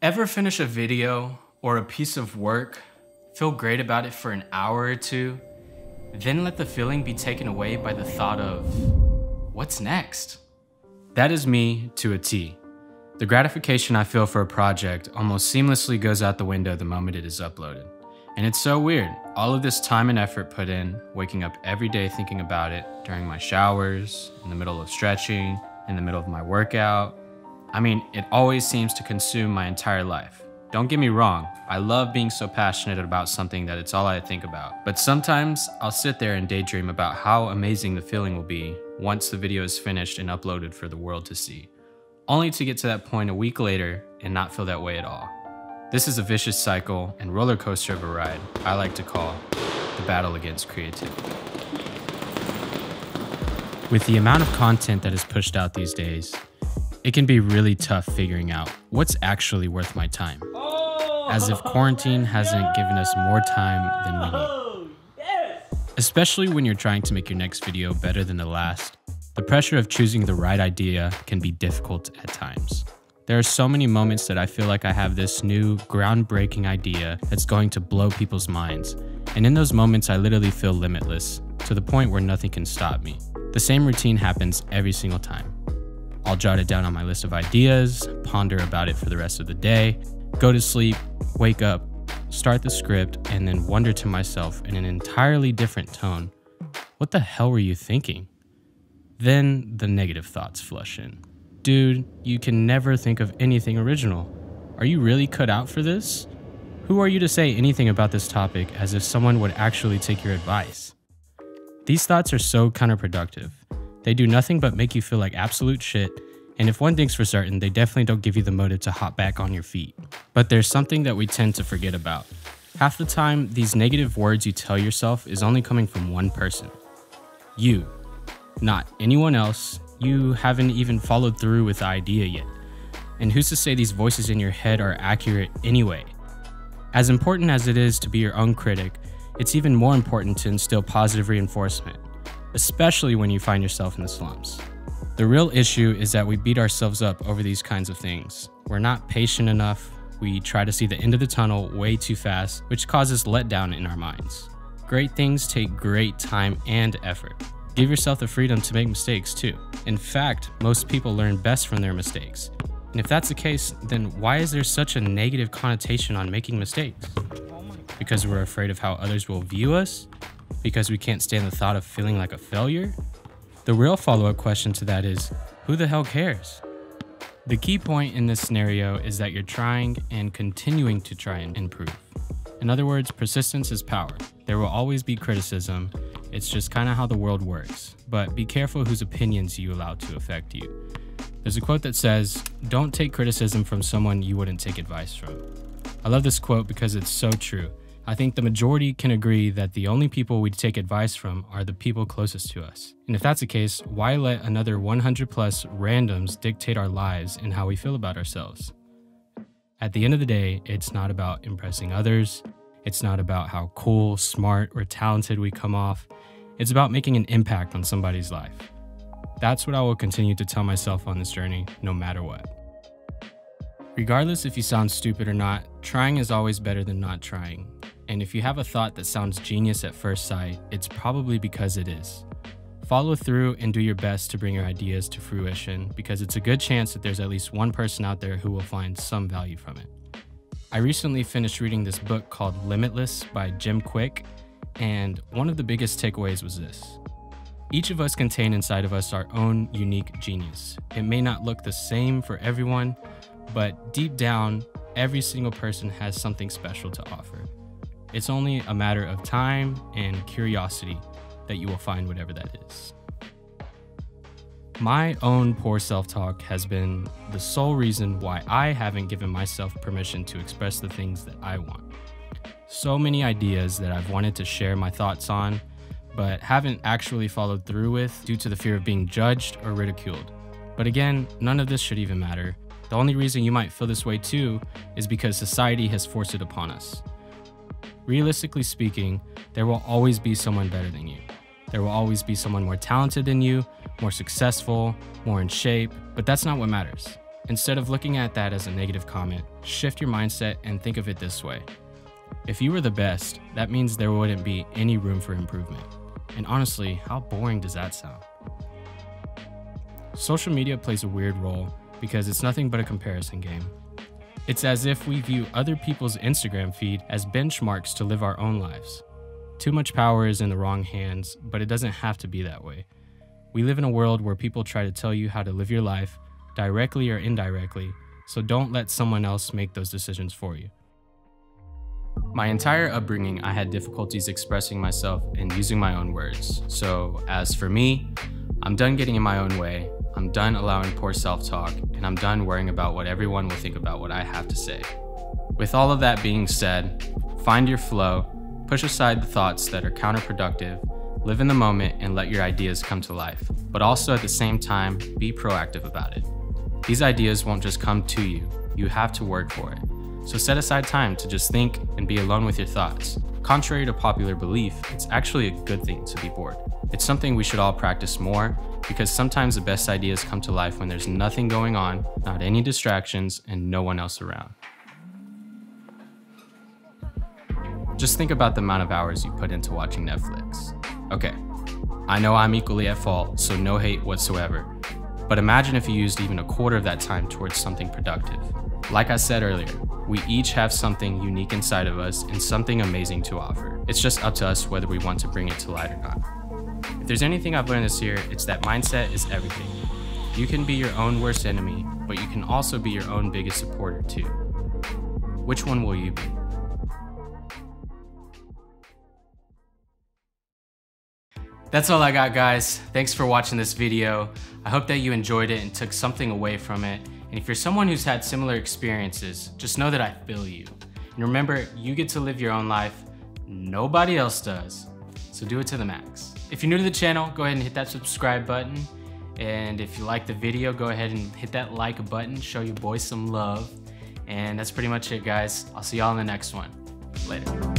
Ever finish a video or a piece of work, feel great about it for an hour or two, then let the feeling be taken away by the thought of, what's next? That is me to a T. The gratification I feel for a project almost seamlessly goes out the window the moment it is uploaded. And it's so weird, all of this time and effort put in, waking up every day thinking about it, during my showers, in the middle of stretching, in the middle of my workout. I mean, it always seems to consume my entire life. Don't get me wrong, I love being so passionate about something that it's all I think about. But sometimes I'll sit there and daydream about how amazing the feeling will be once the video is finished and uploaded for the world to see, only to get to that point a week later and not feel that way at all. This is a vicious cycle and roller coaster of a ride I like to call the battle against creativity. With the amount of content that is pushed out these days, it can be really tough figuring out what's actually worth my time. As if quarantine hasn't given us more time than we need. Especially when you're trying to make your next video better than the last, the pressure of choosing the right idea can be difficult at times. There are so many moments that I feel like I have this new groundbreaking idea that's going to blow people's minds. And in those moments, I literally feel limitless to the point where nothing can stop me. The same routine happens every single time. I'll jot it down on my list of ideas, ponder about it for the rest of the day, go to sleep, wake up, start the script, and then wonder to myself in an entirely different tone, what the hell were you thinking? Then the negative thoughts flush in. Dude, you can never think of anything original. Are you really cut out for this? Who are you to say anything about this topic as if someone would actually take your advice? These thoughts are so counterproductive. They do nothing but make you feel like absolute shit, and if one thing's for certain, they definitely don't give you the motive to hop back on your feet. But there's something that we tend to forget about. Half the time, these negative words you tell yourself is only coming from one person. You. Not anyone else. You haven't even followed through with the idea yet. And who's to say these voices in your head are accurate anyway? As important as it is to be your own critic, it's even more important to instill positive reinforcement, especially when you find yourself in the slumps. The real issue is that we beat ourselves up over these kinds of things. We're not patient enough. We try to see the end of the tunnel way too fast, which causes letdown in our minds. Great things take great time and effort. Give yourself the freedom to make mistakes too. In fact, most people learn best from their mistakes. And if that's the case, then why is there such a negative connotation on making mistakes? Because we're afraid of how others will view us? Because we can't stand the thought of feeling like a failure? The real follow-up question to that is, who the hell cares? The key point in this scenario is that you're trying and continuing to try and improve. In other words, persistence is power. There will always be criticism. It's just kind of how the world works. But be careful whose opinions you allow to affect you. There's a quote that says, "Don't take criticism from someone you wouldn't take advice from." I love this quote because it's so true. I think the majority can agree that the only people we take advice from are the people closest to us. And if that's the case, why let another 100 plus randoms dictate our lives and how we feel about ourselves? At the end of the day, it's not about impressing others. It's not about how cool, smart, or talented we come off. It's about making an impact on somebody's life. That's what I will continue to tell myself on this journey, no matter what. Regardless if you sound stupid or not, trying is always better than not trying. And if you have a thought that sounds genius at first sight, it's probably because it is. Follow through and do your best to bring your ideas to fruition, because it's a good chance that there's at least one person out there who will find some value from it. I recently finished reading this book called Limitless by Jim Quick, and one of the biggest takeaways was this. Each of us contain inside of us our own unique genius. It may not look the same for everyone, but deep down, every single person has something special to offer. It's only a matter of time and curiosity that you will find whatever that is. My own poor self-talk has been the sole reason why I haven't given myself permission to express the things that I want. So many ideas that I've wanted to share my thoughts on, but haven't actually followed through with due to the fear of being judged or ridiculed. But again, none of this should even matter. The only reason you might feel this way too is because society has forced it upon us. Realistically speaking, there will always be someone better than you. There will always be someone more talented than you, more successful, more in shape, but that's not what matters. Instead of looking at that as a negative comment, shift your mindset and think of it this way. If you were the best, that means there wouldn't be any room for improvement. And honestly, how boring does that sound? Social media plays a weird role because it's nothing but a comparison game. It's as if we view other people's Instagram feed as benchmarks to live our own lives. Too much power is in the wrong hands, but it doesn't have to be that way. We live in a world where people try to tell you how to live your life, directly or indirectly, so don't let someone else make those decisions for you. My entire upbringing, I had difficulties expressing myself and using my own words. So as for me, I'm done getting in my own way, I'm done allowing poor self-talk, and I'm done worrying about what everyone will think about what I have to say. With all of that being said, find your flow, push aside the thoughts that are counterproductive, live in the moment and let your ideas come to life. But also at the same time, be proactive about it. These ideas won't just come to you, you have to work for it. So set aside time to just think and be alone with your thoughts. Contrary to popular belief, it's actually a good thing to be bored. It's something we should all practice more because sometimes the best ideas come to life when there's nothing going on, not any distractions, and no one else around. Just think about the amount of hours you put into watching Netflix. Okay, I know I'm equally at fault, so no hate whatsoever. But imagine if you used even a quarter of that time towards something productive. Like I said earlier, we each have something unique inside of us and something amazing to offer. It's just up to us whether we want to bring it to light or not. If there's anything I've learned this year, it's that mindset is everything. You can be your own worst enemy, but you can also be your own biggest supporter too. Which one will you be? That's all I got, guys. Thanks for watching this video. I hope that you enjoyed it and took something away from it. And if you're someone who's had similar experiences, just know that I feel you. And remember, you get to live your own life. Nobody else does. So do it to the max. If you're new to the channel, go ahead and hit that subscribe button. And if you like the video, go ahead and hit that like button. Show your boy some love. And that's pretty much it, guys. I'll see y'all in the next one. Later.